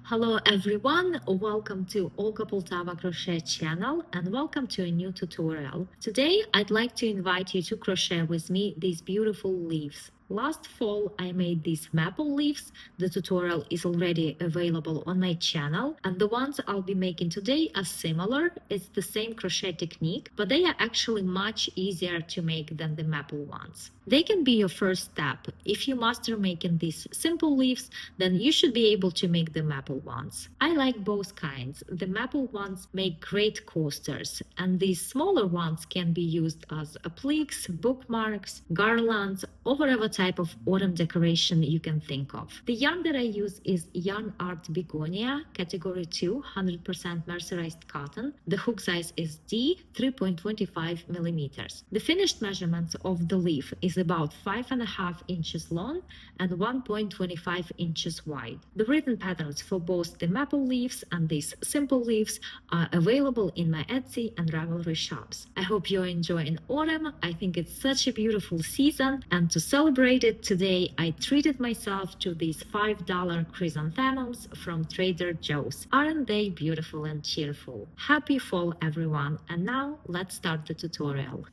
Hello everyone, welcome to Olga Poltava Crochet channel and welcome to a new tutorial. Today I'd like to invite you to crochet with me these beautiful leaves. Last fall I made these maple leaves. The tutorial is already available on my channel, and the ones I'll be making today are similar. It's the same crochet technique, but they are actually much easier to make than the maple ones. They can be your first step. If you master making these simple leaves, then you should be able to make the maple ones. I like both kinds. The maple ones make great coasters, and these smaller ones can be used as appliques, bookmarks, garlands, or whatever type of autumn decoration you can think of. The yarn that I use is Yarn Art Begonia, category 2, 100% mercerized cotton. The hook size is D, 3.25 millimeters. The finished measurements of the leaf is about 5.5 inches long and 1.25 inches wide. The written patterns for both the maple leaves and these simple leaves are available in my Etsy and Ravelry shops. I hope you're enjoying autumn. I think it's such a beautiful season, and to celebrate it today, I treated myself to these $5 chrysanthemums from Trader Joe's. Aren't they beautiful and cheerful? Happy fall, everyone, and now let's start the tutorial.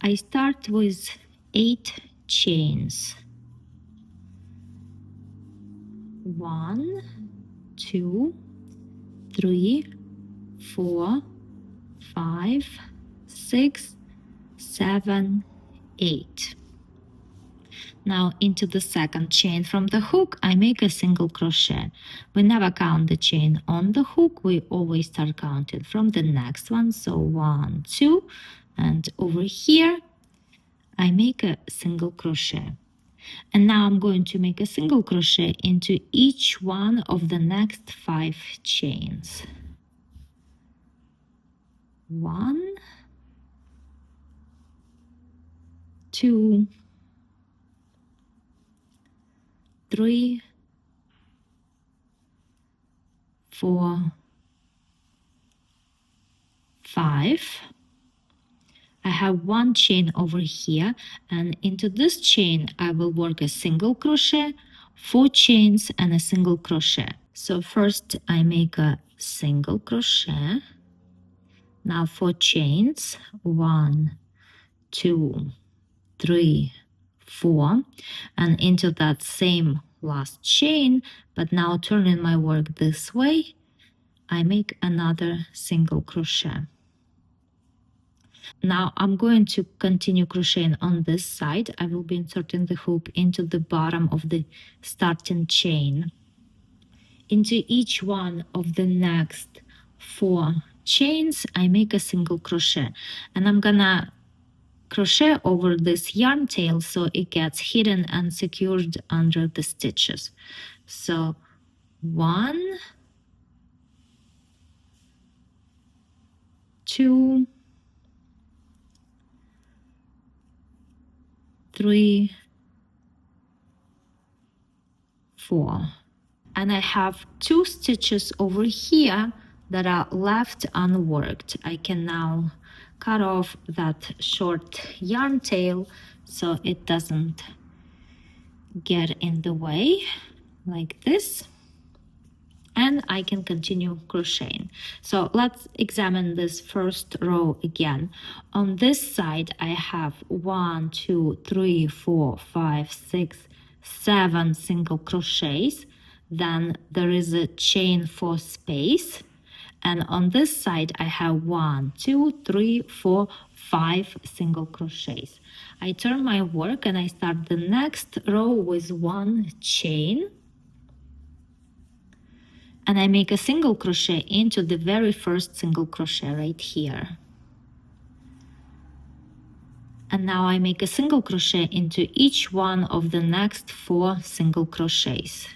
I start with 8 chains. 1, 2, 3, 4, 5, 6, 7, 8. Now into the second chain from the hook, I make a single crochet. We never count the chain on the hook, we always start counting from the next one. So 1, 2, and over here I make a single crochet. And now I'm going to make a single crochet into each one of the next 5 chains. 1, 2, 3, 4, 5. I have 1 chain over here, and into this chain I will work a single crochet, 4 chains and a single crochet. So first I make a single crochet. Now 4 chains, 1, 2, 3, 4, and into that same last chain, but now turning my work this way, I make another single crochet. Now I'm going to continue crocheting on this side. I will be inserting the hook into the bottom of the starting chain. Into each one of the next 4 chains, I make a single crochet, and I'm gonna crochet over this yarn tail so it gets hidden and secured under the stitches. So 1, 2, 3, 4, and I have 2 stitches over here that are left unworked. I can now cut off that short yarn tail so it doesn't get in the way, like this, and I can continue crocheting. So let's examine this first row again. On this side I have 1, 2, 3, 4, 5, 6, 7 single crochets. Then there is a chain for space, and on this side I have 1, 2, 3, 4, 5 single crochets. I turn my work and I start the next row with 1 chain, and I make a single crochet into the very first single crochet right here. And now I make a single crochet into each one of the next 4 single crochets.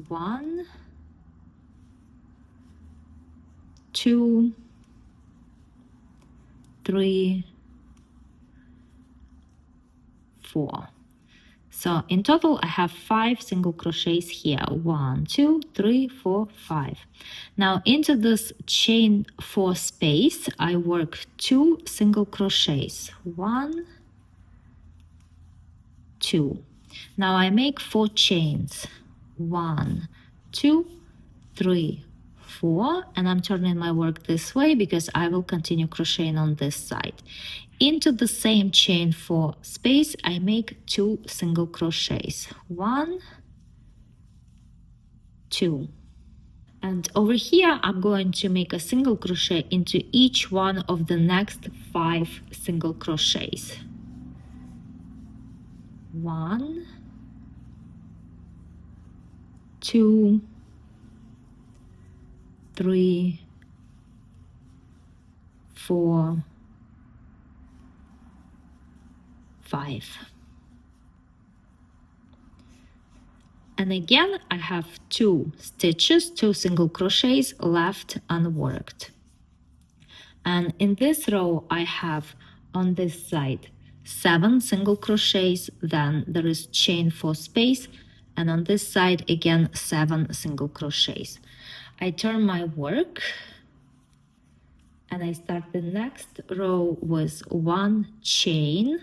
1, 2, 3, 4. So in total I have 5 single crochets here. 1, 2, 3, 4, 5. Now into this chain for space I work 2 single crochets. 1, 2. Now I make 4 chains. 1, 2, 3, 4, and I'm turning my work this way because I will continue crocheting on this side. Into the same chain 4 space, I make 2 single crochets. 1, 2. And over here, I'm going to make a single crochet into each one of the next 5 single crochets. 1, 2, 3, 4, 5. And again, I have 2 stitches, 2 single crochets left unworked. And in this row, I have on this side 7 single crochets, then there is chain 4 space, and on this side again 7 single crochets. I turn my work and I start the next row with 1 chain,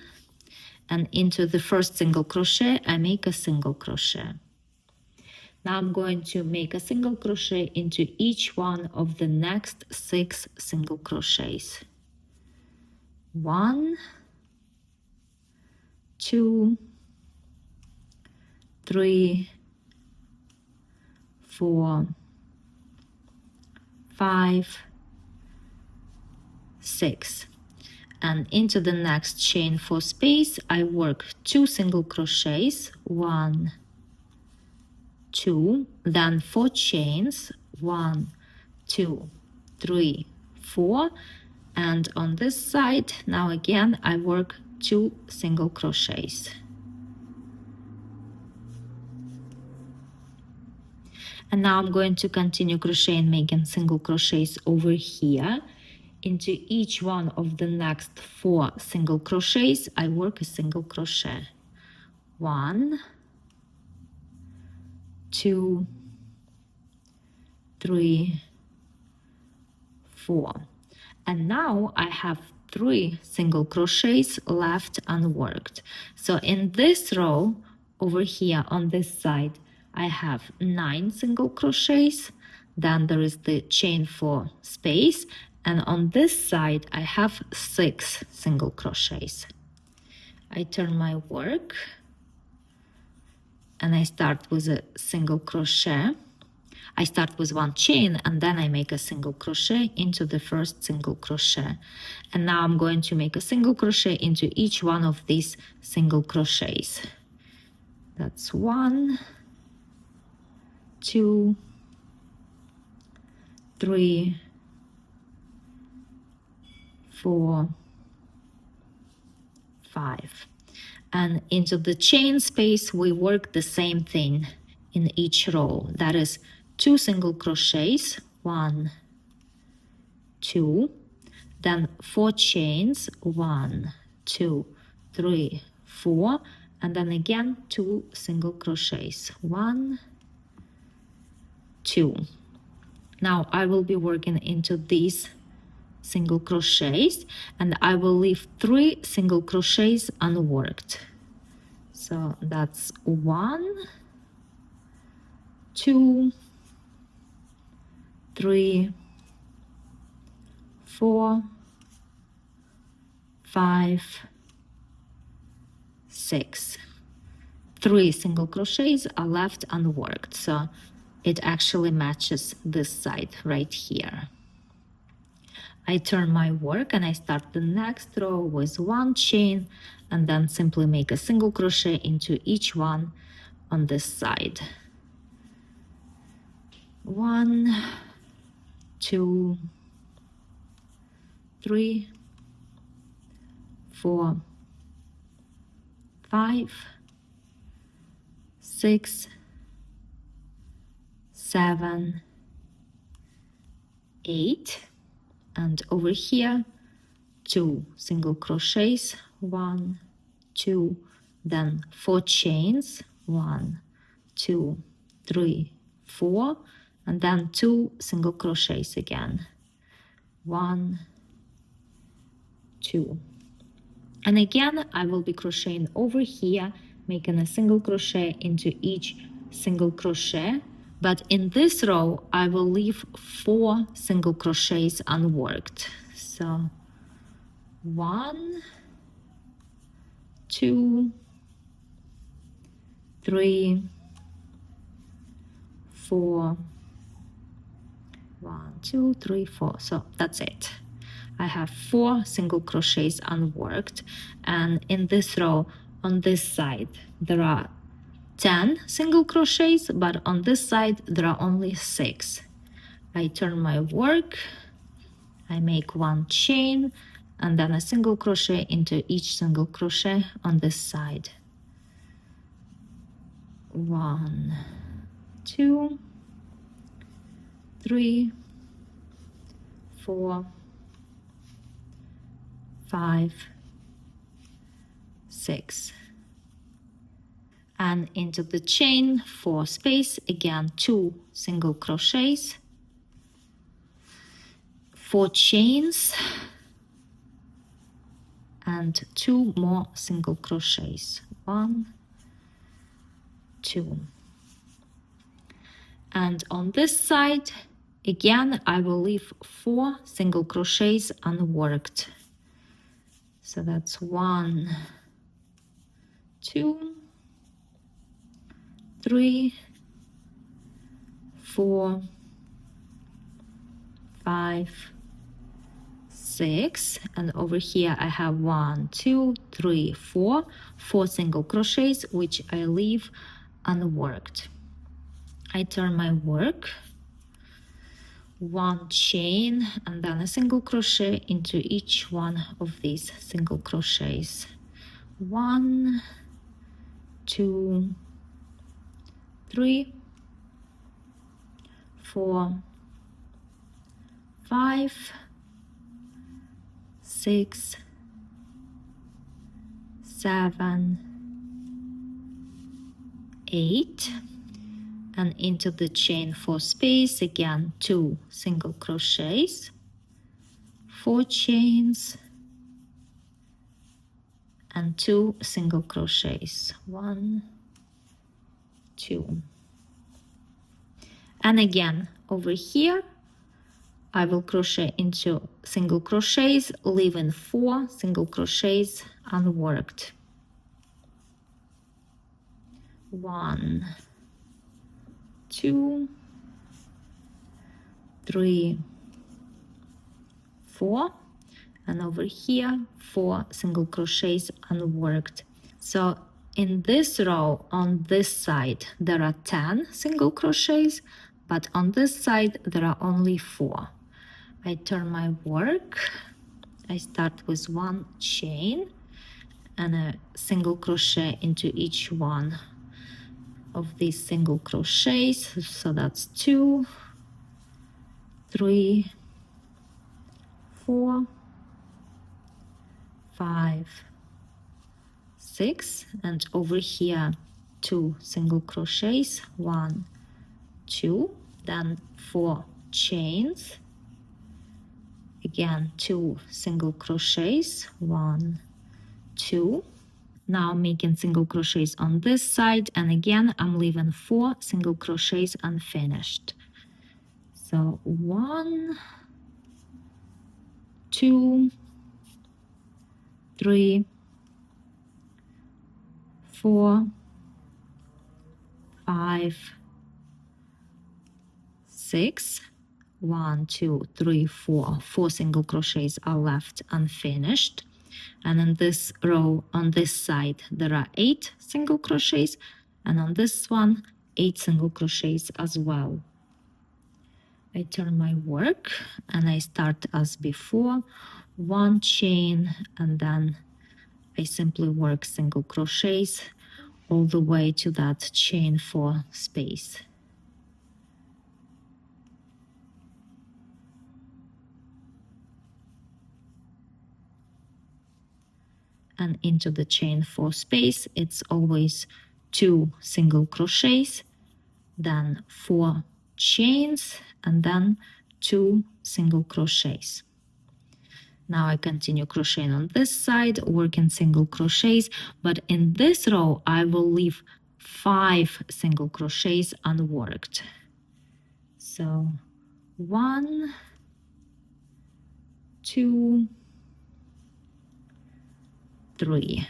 and into the first single crochet I make a single crochet. Now I'm going to make a single crochet into each one of the next 6 single crochets. 1, 2, 3, 4, 5, 6. And into the next chain 4 space, I work 2 single crochets, 1, 2, then 4 chains, 1, 2, 3, 4, and on this side now again I work 2 single crochets. And now I'm going to continue crocheting, making single crochets over here. Into each one of the next 4 single crochets I work a single crochet. 1, 2, 3, 4. And now I have 3 single crochets left unworked. So in this row over here on this side, I have 9 single crochets. Then there is the chain 4 space. And on this side, I have 6 single crochets. I turn my work and I start with a single crochet. I start with 1 chain and then I make a single crochet into the first single crochet. And now I'm going to make a single crochet into each one of these single crochets. That's 1, 2, 3, 4, 5. And into the chain space, we work the same thing in each row. That is 2 single crochets, 1, 2, then 4 chains, 1, 2, 3, 4, and then again 2 single crochets, 1, 2. Now I will be working into these single crochets and I will leave 3 single crochets unworked. So that's 1, 2, 3, 4, 5, 6. 3 single crochets are left unworked, so it actually matches this side right here. I turn my work and I start the next row with 1 chain and then simply make a single crochet into each one on this side. 1, 2, 3, 4, 5, 6, 7, 8. And over here 2 single crochets, 1, 2, then 4 chains, 1, 2, 3, 4, and then 2 single crochets again, 1, 2. And again I will be crocheting over here, making a single crochet into each single crochet, but in this row I will leave 4 single crochets unworked. So 1, 2, 3, 4, 1, 2, 3, 4. So that's it. I have 4 single crochets unworked, and in this row on this side there are 10 single crochets, but on this side there are only 6. I turn my work, I make 1 chain and then a single crochet into each single crochet on this side. 1, 2, 3, 4, 5, 6. And into the chain for space, again 2 single crochets, 4 chains, and 2 more single crochets. 1, 2. And on this side, again, I will leave 4 single crochets unworked. So that's 1, 2, 3, 4, 5, 6, and over here I have 1, 2, 3, 4 single crochets which I leave unworked. I turn my work, 1 chain and then a single crochet into each one of these single crochets. 1, 2, 3, 4, 5, 6, 7, 8, and into the chain for space, again 2 single crochets, 4 chains, and 2 single crochets. 1, 2. And again over here I will crochet into single crochets, leaving 4 single crochets unworked. 1, 2, 3, 4, and over here 4 single crochets unworked. So in this row on this side there are 10 single crochets, but on this side there are only 4. I turn my work, I start with 1 chain and a single crochet into each one of these single crochets. So that's 2, 3, 4, 5, 6, and over here 2 single crochets, 1, 2, then 4 chains, again 2 single crochets, 1, 2. Now I'm making single crochets on this side, and again I'm leaving 4 single crochets unfinished. So 1, 2, 3, 4, 5, 6. 1, 2, 3, 4. 4 single crochets are left unfinished. And in this row on this side there are 8 single crochets, and on this one 8 single crochets as well. I turn my work and I start as before, 1 chain, and then I simply work single crochets all the way to that chain for space. And into the chain for space it's always 2 single crochets, then 4 chains, and then 2 single crochets. Now I continue crocheting on this side, working single crochets, but in this row I will leave 5 single crochets unworked. So 1, 2, 3.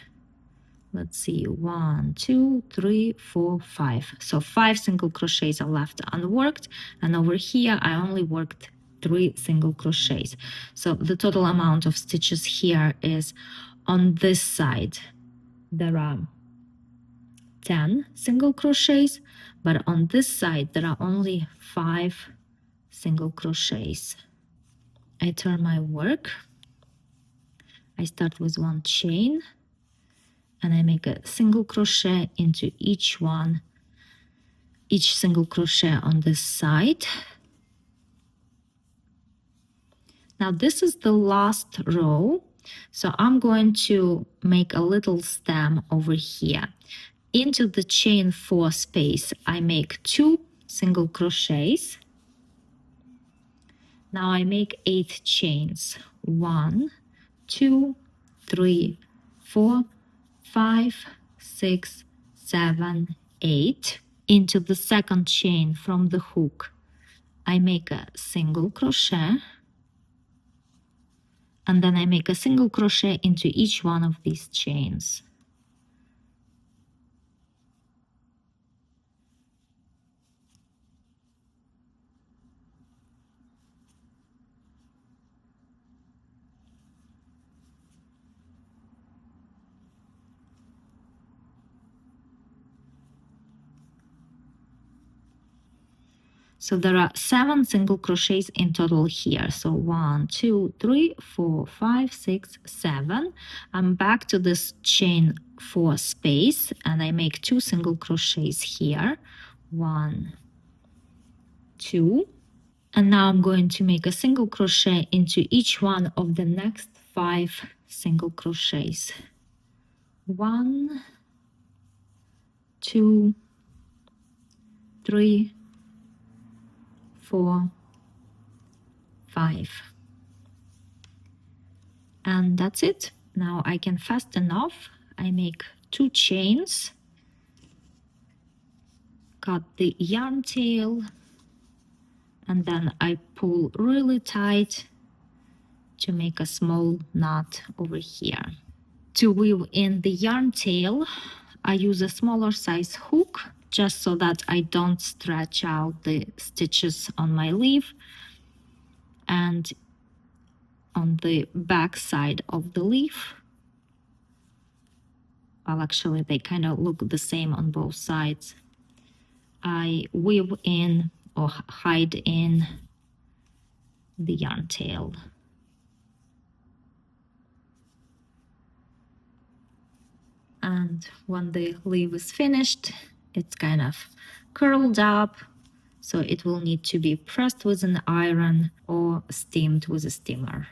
Let's see, 1, 2, 3, 4, 5. So 5 single crochets are left unworked, and over here I only worked 3 single crochets. So the total amount of stitches here is, on this side there are 10 single crochets, but on this side there are only 5 single crochets. I turn my work. I start with 1 chain, and I make a single crochet into each single crochet on this side. Now this is the last row, so I'm going to make a little stem over here. Into the chain 4 space, I make 2 single crochets. Now I make 8 chains. 1, 2, 3, 4, 5, 6, 7, 8. Into the second chain from the hook, I make a single crochet, and then I make a single crochet into each one of these chains. So there are 7 single crochets in total here. So 1, 2, 3, 4, 5, 6, 7. I'm back to this chain 4 space, and I make 2 single crochets here. 1, 2. And now I'm going to make a single crochet into each one of the next 5 single crochets. 1, 2, 3, 4, 5. And that's it. Now I can fasten off. I make 2 chains, cut the yarn tail, and then I pull really tight to make a small knot over here. To weave in the yarn tail, I use a smaller size hook, just so that I don't stretch out the stitches on my leaf. And on the back side of the leaf, well, actually they kind of look the same on both sides, I weave in or hide in the yarn tail. And when the leaf is finished, it's kind of curled up, so it will need to be pressed with an iron or steamed with a steamer.